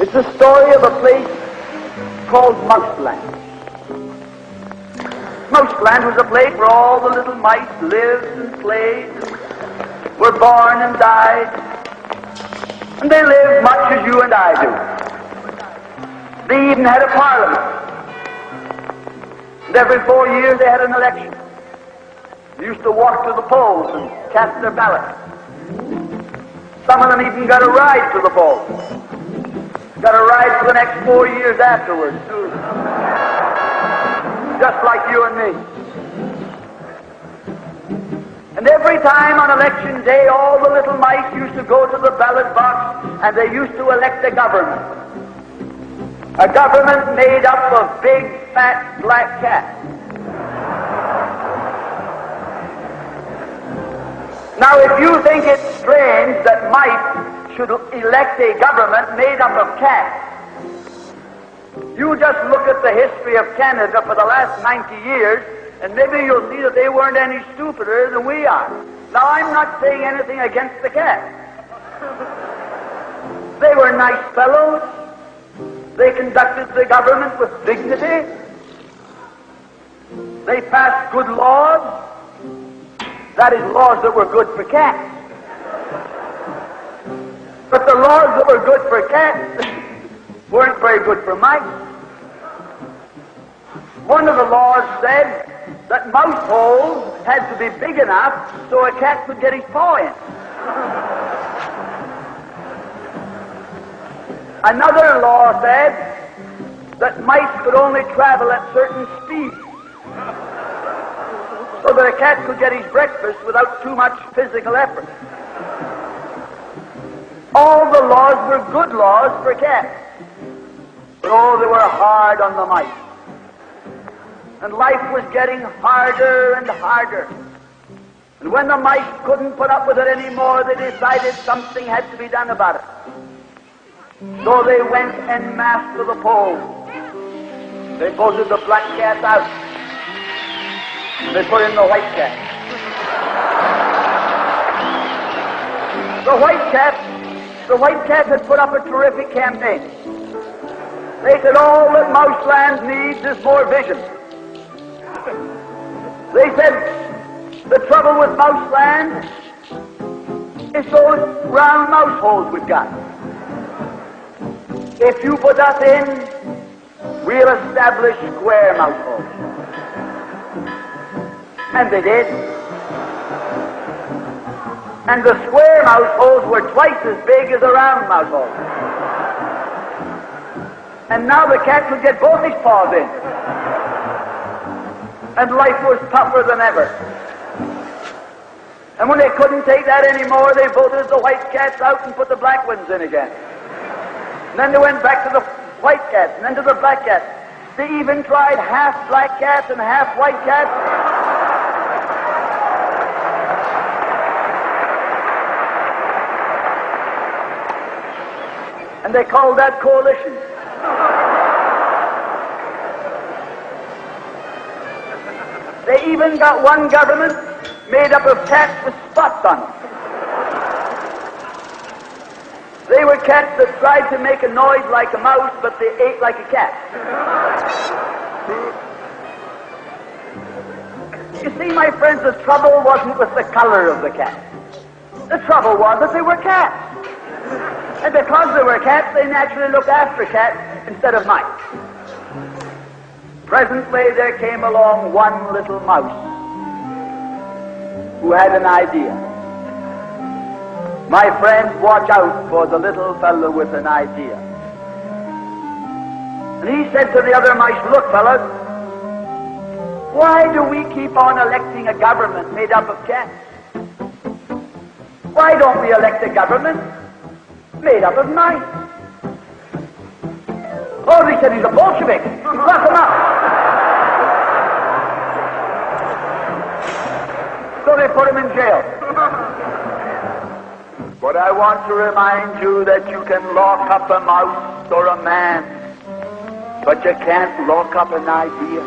It's the story of a place called Mouseland. Mouseland was a place where all the little mice lived and played, were born and died, and they lived much as you and I do. They even had a parliament, and every 4 years they had an election. They used to walk to the polls and cast their ballots. Some of them even got a ride to the polls. Got a ride for the next 4 years afterwards, too. Just like you and me. And every time on election day, all the little mice used to go to the ballot box and they used to elect a government. A government made up of big, fat, black cats. Now, if you think it's strange that mice should elect a government made up of cats, you just look at the history of Canada for the last 90 years, and maybe you'll see that they weren't any stupider than we are. Now, I'm not saying anything against the cats. They were nice fellows. They conducted the government with dignity. They passed good laws. That is, laws that were good for cats. But the laws that were good for cats weren't very good for mice. One of the laws said that mouse holes had to be big enough so a cat could get his paw in. Another law said that mice could only travel at certain speeds so that a cat could get his breakfast without too much physical effort. All the laws were good laws for cats, but oh, they were hard on the mice. And life was getting harder and harder. And when the mice couldn't put up with it anymore, they decided something had to be done about it. So they went en masse to the polls. They voted the black cat out. They put in the white cat. The white cat had put up a terrific campaign. They said all that Mouseland needs is more vision. They said the trouble with Mouseland is those round mouse holes we've got. If you put us in, we'll establish square mouse holes. And they did. And the square mouse holes were twice as big as the round mouse holes. And now the cat could get both his paws in. And life was tougher than ever. And when they couldn't take that anymore, they voted the white cats out and put the black ones in again. And then they went back to the white cats, and then to the black cats. They even tried half black cats and half white cats. And they called that coalition. They even got one government made up of cats with spots on them. They were cats that tried to make a noise like a mouse, but they ate like a cat. You see, my friends, the trouble wasn't with the color of the cat. The trouble was that they were cats. And because they were cats, they naturally looked after cats instead of mice. Presently, there came along one little mouse who had an idea. My friends, watch out for the little fellow with an idea. And he said to the other mice, look, fellas, why do we keep on electing a government made up of cats? Why don't we elect a government made up of mice? Oh, they said he's a Bolshevik. Lock him up. So they put him in jail. But I want to remind you that you can lock up a mouse or a man, but you can't lock up an idea.